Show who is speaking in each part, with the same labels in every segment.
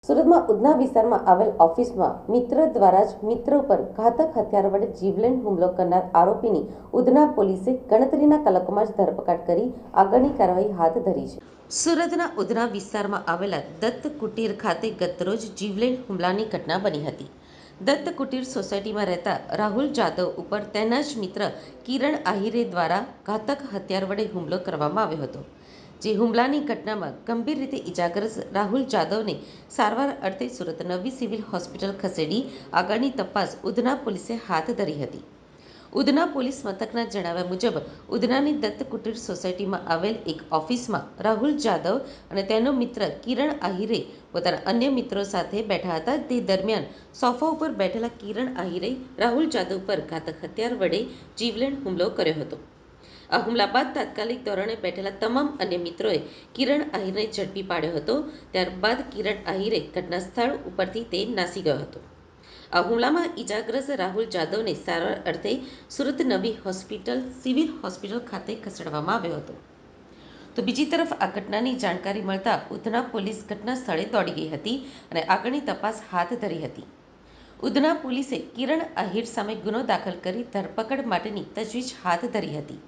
Speaker 1: સુરતમાં ઉધના વિસ્તારમાં આવેલ ઓફિસમાં મિત્ર દ્વારા જ મિત્ર પર ઘાતક હથિયાર વડે જીવલેણ હુમલો કરનાર આરોપીની ઉધના પોલીસે ગણતરીના કલાકોમાં જ ધરપકડ કરી આગળની કાર્યવાહી હાથ ધરી છે. સુરતના ઉધના વિસ્તારમાં આવેલા દત્ત કુટીર ખાતે ગતરોજ જીવલેણ હુમલાની ઘટના બની હતી. દત્ત કુટીર સોસાયટીમાં રહેતા રાહુલ જાદવ ઉપર તેના જ મિત્ર કિરણ આહિરે દ્વારા ઘાતક હથિયાર વડે હુમલો કરવામાં આવ્યો હતો. જે હુમલાની ઘટનામાં ગંભીર રીતે ઇજાગ્રસ્ત રાહુલ જાદવને સારવાર અર્થે સુરત નવી સિવિલ હોસ્પિટલ ખસેડી આગળની તપાસ ઉધના પોલીસે હાથ ધરી હતી. ઉધના પોલીસ મથકના જણાવ્યા મુજબ ઉધનાની દત્ત કુટીર સોસાયટીમાં આવેલ એક ઓફિસમાં રાહુલ જાદવ અને તેનો મિત્ર કિરણ આહિરે પોતાના અન્ય મિત્રો સાથે બેઠા હતા. તે દરમિયાન સોફા ઉપર બેઠેલા કિરણ આહિરે રાહુલ જાદવ પર ઘાતક હથિયાર વડે જીવલેણ હુમલો કર્યો હતો. આ હુમલા બાદ તાત્કાલિક ધોરણે બેઠેલા તમામ અન્ય મિત્રોએ કિરણ આહિરને ઝડપી પાડ્યો હતો. ત્યારબાદ કિરણ આહિરે ઘટના સ્થળ ઉપરથી તે નાસી ગયો હતો. આ હુમલામાં ઇજાગ્રસ્ત રાહુલ જાદવને સારવાર અર્થે સુરત નવી સિવિલ હોસ્પિટલ ખાતે ખસેડવામાં આવ્યો હતો. તો બીજી તરફ આ ઘટનાની જાણકારી મળતા ઉધના પોલીસ ઘટના સ્થળે દોડી ગઈ હતી અને આગળની તપાસ હાથ ધરી હતી. ઉધના પોલીસે કિરણ આહિર સામે ગુનો દાખલ કરી ધરપકડ માટેની તજવીજ હાથ ધરી હતી.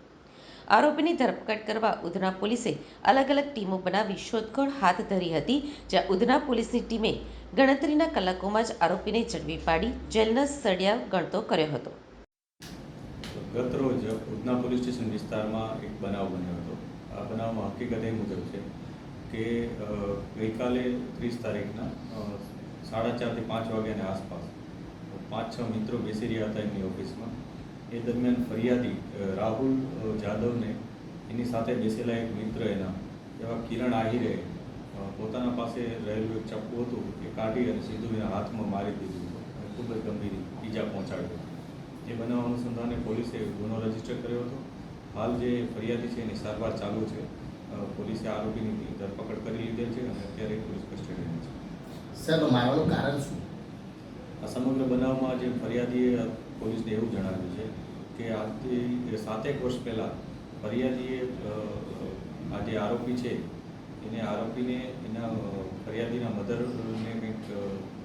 Speaker 1: આરોપીની ધરપકડ કરવા ઉધના પોલીસે અલગ અલગ ટીમો બનાવી શોધખોળ હાથ ધરી હતી. જ્યાં ઉધના પોલીસની ટીમે ગણતરીના કલાકોમાં જ આરોપીને ઝડપી પાડી જેલના સળિયા ગણતો કર્યો હતો.
Speaker 2: ગત રોજ ઉધના પોલીસ સ્ટેશન વિસ્તારમાં એક બનાવ બન્યો હતો. આ બનાવમાં હકીકત એ મુજબ છે કે ગઈકાલે 30 તારીખના 4:30 થી 5 વાગ્યાની આસપાસ 5-6 મિત્રો બેસી રહ્યા હતા એમની ઓફિસમાં. એ દરમિયાન ફરિયાદી રાહુલ જાદવને એની સાથે બેસેલા એક મિત્ર એના એવા કિરણ આહિરે પોતાના પાસે રહેલું એક ચાકુ હતું એ કાઢી અને સીધું એના હાથમાં મારી દીધું હતું અને ખૂબ જ ગંભીર ઈજા પહોંચાડી. એ બનાવ અનુસંધાને પોલીસે ગુનો રજીસ્ટર કર્યો હતો. હાલ જે ફરિયાદી છે એની સારવાર ચાલુ છે. પોલીસે આરોપીની ધરપકડ કરી લીધેલ છે અને અત્યારે પોલીસ કસ્ટડીમાં છે.
Speaker 3: સાહેબ, મારવાનું કારણ શું?
Speaker 2: આ સમગ્ર બનાવમાં જે ફરિયાદીએ પોલીસને એવું જણાવ્યું છે કે આજથી 7 વર્ષ પહેલાં ફરિયાદીએ આ જે આરોપી છે આરોપીને એના ફરિયાદીના મધરને કંઈક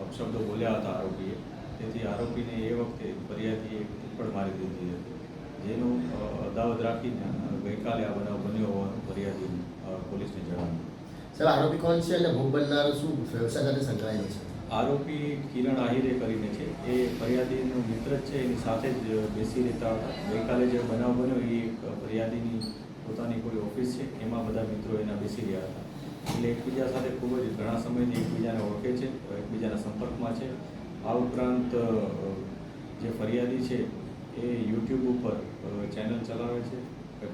Speaker 2: અપશબ્દો બોલ્યા હતા આરોપીએ. તેથી આરોપીને એ વખતે ફરિયાદીએ થપ્પડ મારી દીધી હતી, જેનું અદાવત રાખીને ગઈકાલે આ બનાવ બન્યો હોવાનું ફરિયાદી પોલીસને જણાવ્યું.
Speaker 3: સાહેબ, આરોપી કોણ છે અને ભોગ બનનાર શું વ્યવસાય સાથે સંકળાયેલો છે?
Speaker 2: આરોપી કિરણ આહિરે કરીને છે. એ ફરિયાદીનો મિત્ર જ છે, એની સાથે જ બેસી રહેતા હતા. ગઈકાલે જે બનાવ બન્યો એ ફરિયાદીની પોતાની કોઈ ઓફિસ છે, એમાં બધા મિત્રો એના બેસી રહ્યા હતા. એટલે એકબીજા સાથે ખૂબ જ ઘણા સમયથી એકબીજાને ઓળખે છે, એકબીજાના સંપર્કમાં છે. આ ઉપરાંત જે ફરિયાદી છે એ યુટ્યુબ ઉપર ચેનલ ચલાવે છે,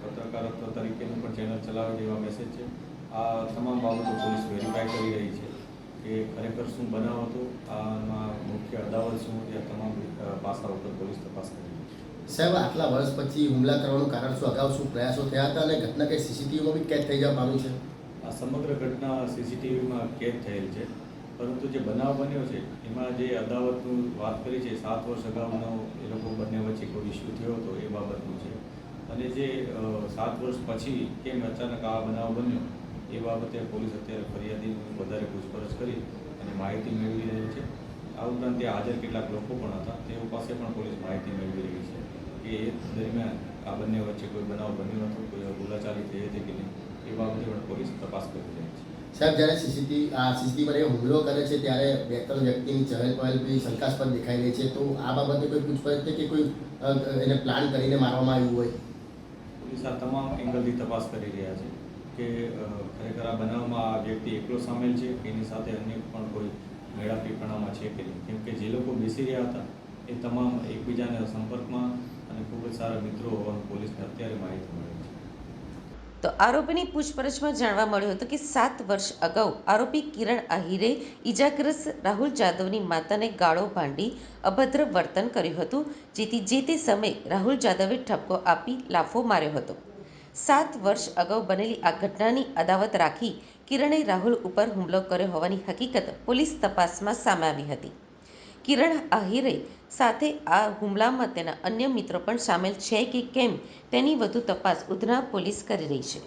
Speaker 2: પત્રકારત્વ તરીકેનું પણ ચેનલ ચલાવે છે એવા મેસેજ છે. આ તમામ બાબતો પોલીસ વેરીફાઈ કરી રહી છે કે ખરેખર શું બનાવ હતો, આમાં મુખ્ય અદાવત શું હતી, આ તમામ પાસા ઉપર પોલીસ તપાસ કરી રહી છે.
Speaker 3: સાહેબ, આટલા વર્ષ પછી હુમલા કરવાનું કારણ શું? અગાઉ શું પ્રયાસો થયા હતા અને ઘટના કંઈ સીસીટીવીમાં બી કેદ થઈ જવા પામ્યું છે?
Speaker 2: આ સમગ્ર ઘટના સીસીટીવીમાં કેદ થયેલ છે, પરંતુ જે બનાવ બન્યો છે એમાં જે અદાવતનું વાત કરી છે 7 વર્ષ અગાઉનો એ લોકો બંને વચ્ચે કોઈ ઇસ્યુ થયો હતો એ બાબતનું છે. અને જે 7 વર્ષ પછી કેમ અચાનક આ બનાવ બન્યો એ બાબતે પોલીસ અત્યારે ફરિયાદીની વધારે પૂછપરછ કરી અને માહિતી મેળવી રહી છે. આ ઉપરાંત ત્યાં હાજર કેટલાક લોકો પણ હતા, તેઓ પાસે પણ પોલીસ માહિતી મેળવી રહી છે કે એ દરમિયાન આ બંને વચ્ચે કોઈ બનાવ બન્યો હતો, કોઈ બોલાચાલી થઈ હતી કે નહીં, એ બાબતે પણ પોલીસ તપાસ કરી રહી છે.
Speaker 3: સાહેબ, જ્યારે સીસીટીવી પર હુમલો કરે છે ત્યારે 2-3 વ્યક્તિની ચહલ પહલ બી શંકાસ્પદ દેખાઈ રહી છે. તો આ બાબતે કોઈ પૂછપરછ છે કે કોઈ એને પ્લાન કરીને મારવામાં આવ્યું હોય?
Speaker 2: પોલીસ આ તમામ એંગલથી તપાસ કરી રહ્યા છે કે ખરેખર આ બનાવમાં આ વ્યક્તિ એકલો સામેલ છે કે એની સાથે અન્ય પણ કોઈ મેળાપીપણામાં છે કે નહીં. કેમ કે જે લોકો બેસી રહ્યા હતા એ તમામ એકબીજાના સંપર્કમાં અને ખૂબ જ સારા મિત્રો હોવાનું પોલીસને અત્યારે માહિતી મળી છે.
Speaker 1: તો આરોપીની પૂછપરછમાં જાણવા મળ્યું હતું કે 7 વર્ષ અગાઉ આરોપી કિરણ આહિરે ઇજાગ્રસ્ત રાહુલ જાદવની માતાને ગાળો ભાંડી અભદ્ર વર્તન કર્યું હતું, જેથી જે તે સમયે રાહુલ જાદવે ઠપકો આપી લાફો માર્યો હતો. 7 વર્ષ અગાઉ બનેલી આ ઘટનાની અદાવત રાખી કિરણે રાહુલ ઉપર હુમલો કર્યો હોવાની હકીકત પોલીસ તપાસમાં સામે આવી હતી. કિરણ આહિરે સાથે આ હુમલામાં તેના અન્ય મિત્રો પણ સામેલ છે કે કેમ તેની વધુ તપાસ ઉધના પોલીસ કરી રહી છે.